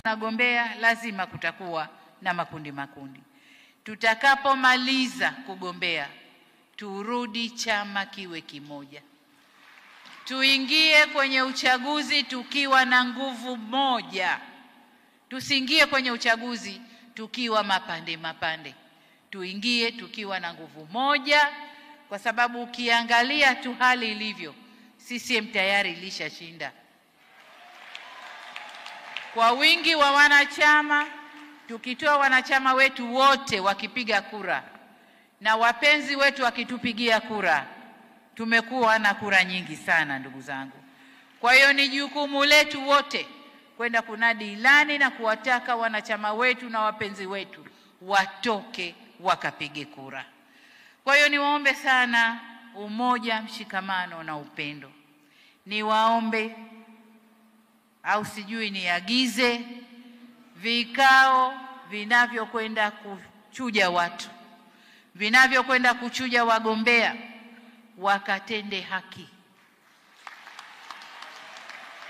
nagombea lazima kutakuwa na makundi. Tutakapomaliza kugombea, turudi chama kiwe kimoja. Tuingie kwenye uchaguzi tukiwa na nguvu moja. Tusiingie kwenye uchaguzi tukiwa mapande. Tuingie tukiwa na nguvu moja, kwa sababu ukiangalia tu hali ilivyo, CCM tayari ilishashinda. Kwa wingi wa wanachama, tukitoa wanachama wetu wote wakipiga kura na wapenzi wetu wakitupigia kura, tumekuwa na kura nyingi sana ndugu zangu. Kwa hiyo ni jukumu letu wote kwenda kunadi ilani na kuwataka wanachama wetu na wapenzi wetu watoke wakapige kura. Kwa hiyo niwaombe sana umoja, mshikamano na upendo. Niwaombe au sijui niagize vikao vinavyokwenda kuchuja watu, vinavyokwenda kuchuja wagombea, wakatende haki.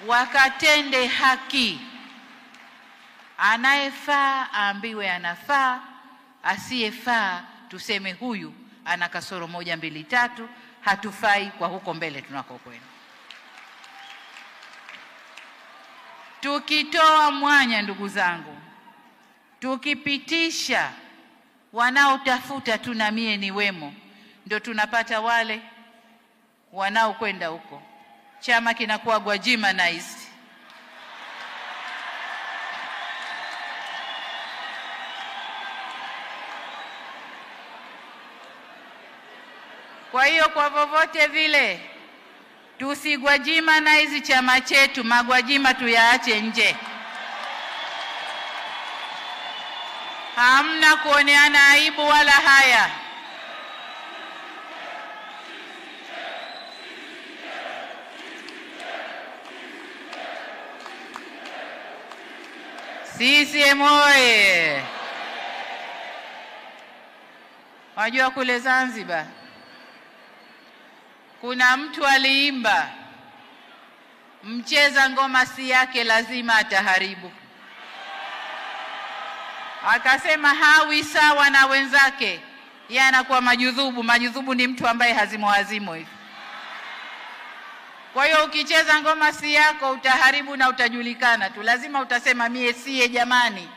Wakatende haki. Anayefaa aambiwe anafaa, asiyefaa tuseme huyu ana kasoro 1, 2, 3, hatufai kwa huko mbele tunakokwenda. Tukitoa mwanya ndugu zangu, tukipitisha wanaotafuta tu na mie ni wemo, ndio tunapata wale wanaokwenda huko. Chama kinakuwa Gwajimanized. Kwa hiyo kwa vovote vile tusigwajimanize chama chetu, magwajima tuyaache nje. Hamna kuoneana aibu wala haya. CCM oye! Wajua kule Zanzibar kuna mtu aliimba, mcheza ngoma si yake lazima ataharibu. Akasema hawi sawa na wenzake, yeye anakuwa majudhubu. Majudhubu ni mtu ambaye hazimo hivi. Kwa hiyo ukicheza ngoma si yako utaharibu na utajulikana tu. Lazima utasema mie siye jamani.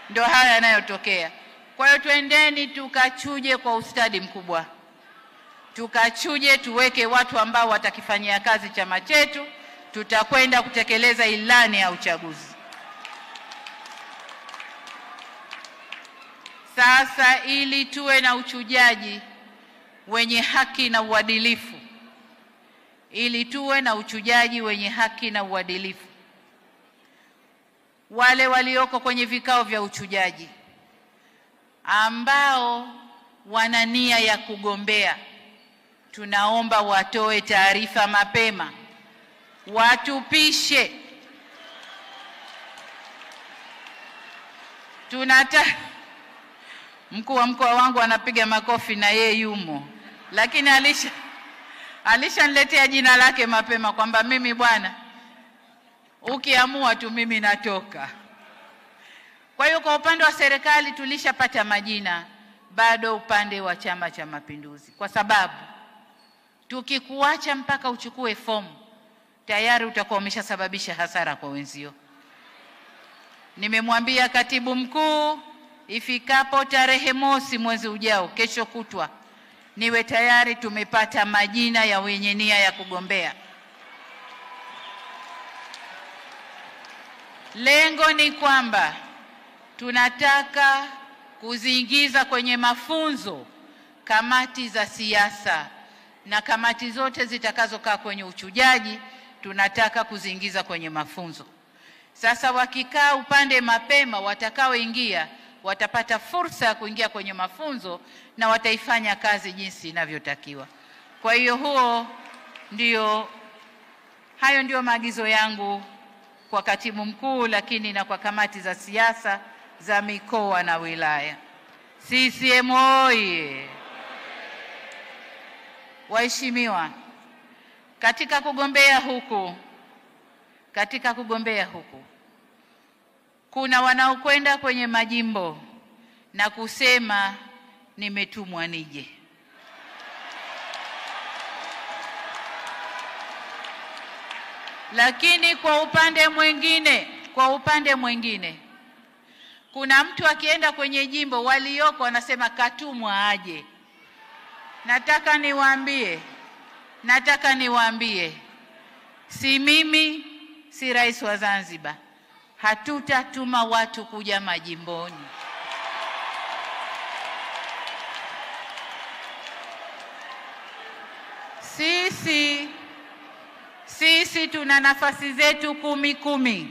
Ndio haya yanayotokea. Kwa hiyo twendeni tukachuje kwa ustadi mkubwa. Tukachuje, tuweke watu ambao watakifanyia kazi chama chetu. Tutakwenda kutekeleza ilani ya uchaguzi. Sasa ili tuwe na uchujaji wenye haki na uadilifu, wale walioko kwenye vikao vya uchujaji ambao wana nia ya kugombea, tunaomba watoe taarifa mapema, watupishe. Mkuu wa mkoa wangu anapiga makofi na yeye yumo, lakini alishaniletea jina lake mapema kwamba mimi bwana, ukiamua tu mimi natoka. Kwa hiyo kwa upande wa serikali tulishapata majina, bado upande wa Chama cha Mapinduzi, kwa sababu tukikuacha mpaka uchukue fomu tayari utakuwa umeshasababisha hasara kwa wenzio. Nimemwambia katibu mkuu ifikapo tarehe 1 mwezi ujao, kesho kutwa, niwe tayari tumepata majina ya wenye nia ya kugombea. Lengo ni kwamba tunataka kuziingiza kwenye mafunzo kamati za siasa, na kamati zote zitakazokaa kwenye uchujaji tunataka kuziingiza kwenye mafunzo. Sasa wakikaa upande mapema, watakaoingia watapata fursa ya kuingia kwenye mafunzo na wataifanya kazi jinsi inavyotakiwa. Kwa hiyo hayo ndio maagizo yangu kwa katibu mkuu, lakini na kwa kamati za siasa za mikoa na wilaya. CCM oye! Waheshimiwa, katika kugombea huku kuna wanaokwenda kwenye majimbo na kusema nimetumwa nije. Lakini kwa upande mwingine kuna mtu akienda kwenye jimbo walioko wanasema katumwa aje. Nataka niwaambie si mimi, si rais wa Zanzibar, hatutatuma watu kuja majimboni. Sisi tuna nafasi zetu 10.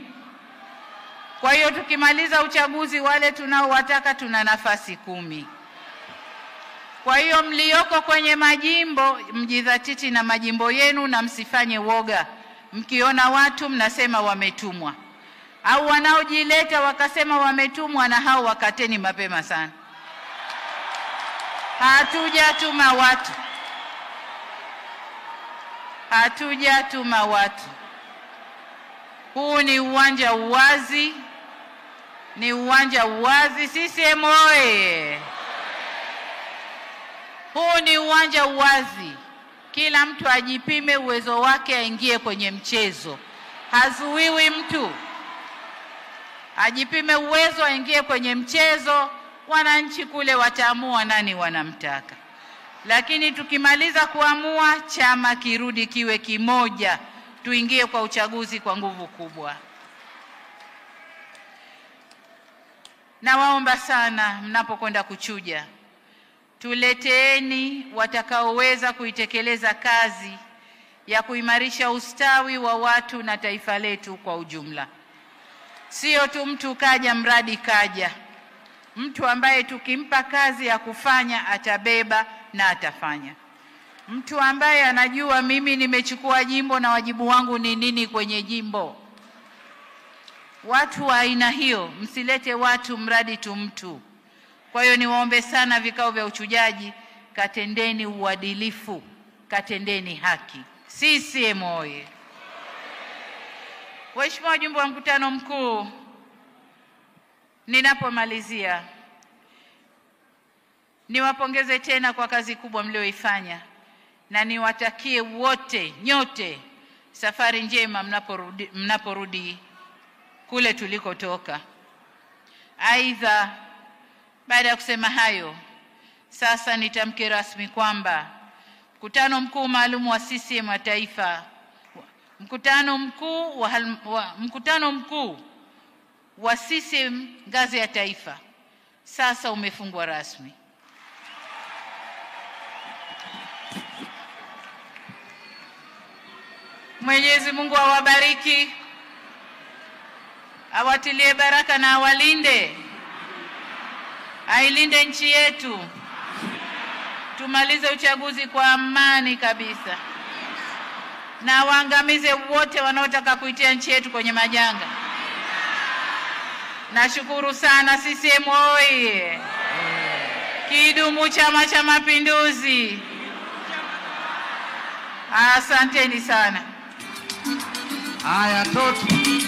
Kwa hiyo tukimaliza uchaguzi wale tunaowataka tuna nafasi 10. Kwa hiyo mlioko kwenye majimbo mjidhatiti na majimbo yenu na msifanye woga. Mkiona watu mnasema wametumwa, au wanaojileta wakasema wametumwa, na hao wakateni mapema sana. Hatujatuma watu. Huu ni uwanja uwazi. CCM oye! Huu ni uwanja uwazi. Kila mtu ajipime uwezo wake, aingie kwenye mchezo. Hazuiwi mtu. Ajipime uwezo, aingie kwenye mchezo. Wananchi kule wataamua nani wanamtaka. Lakini tukimaliza kuamua, chama kirudi kiwe kimoja, tuingie kwa uchaguzi kwa nguvu kubwa. Nawaomba sana mnapokwenda kuchuja, tuleteeni watakaoweza kuitekeleza kazi ya kuimarisha ustawi wa watu na taifa letu kwa ujumla. Sio tu mtu kaja mradi kaja. Mtu ambaye tukimpa kazi ya kufanya atabeba na atafanya. Mtu ambaye anajua mimi nimechukua jimbo na wajibu wangu ni nini kwenye jimbo. Watu wa aina hiyo, msilete watu mradi tu mtu. Kwa hiyo niwaombe sana vikao vya uchujaji, katendeni uadilifu, katendeni haki. CCM oye! Waheshimiwa wajumbe wa mkutano mkuu, ninapomalizia niwapongeze tena kwa kazi kubwa mlioifanya, na niwatakie wote nyote safari njema mnaporudi kule tulikotoka. Aidha, baada ya kusema hayo, sasa nitamke rasmi kwamba mkutano mkuu maalum wa CCM wa taifa, mkutano mkuu wa CCM ngazi ya taifa sasa umefungwa rasmi. Mwenyezi Mungu awabariki, awatilie baraka na awalinde. Ailinde nchi yetu. Tumalize uchaguzi kwa amani kabisa. Na waangamize wote wanaotaka kuitia nchi yetu kwenye majanga. Nashukuru sana. CCM oye! Kidumu Chama cha Mapinduzi! Asanteni sana. Haya, Toti.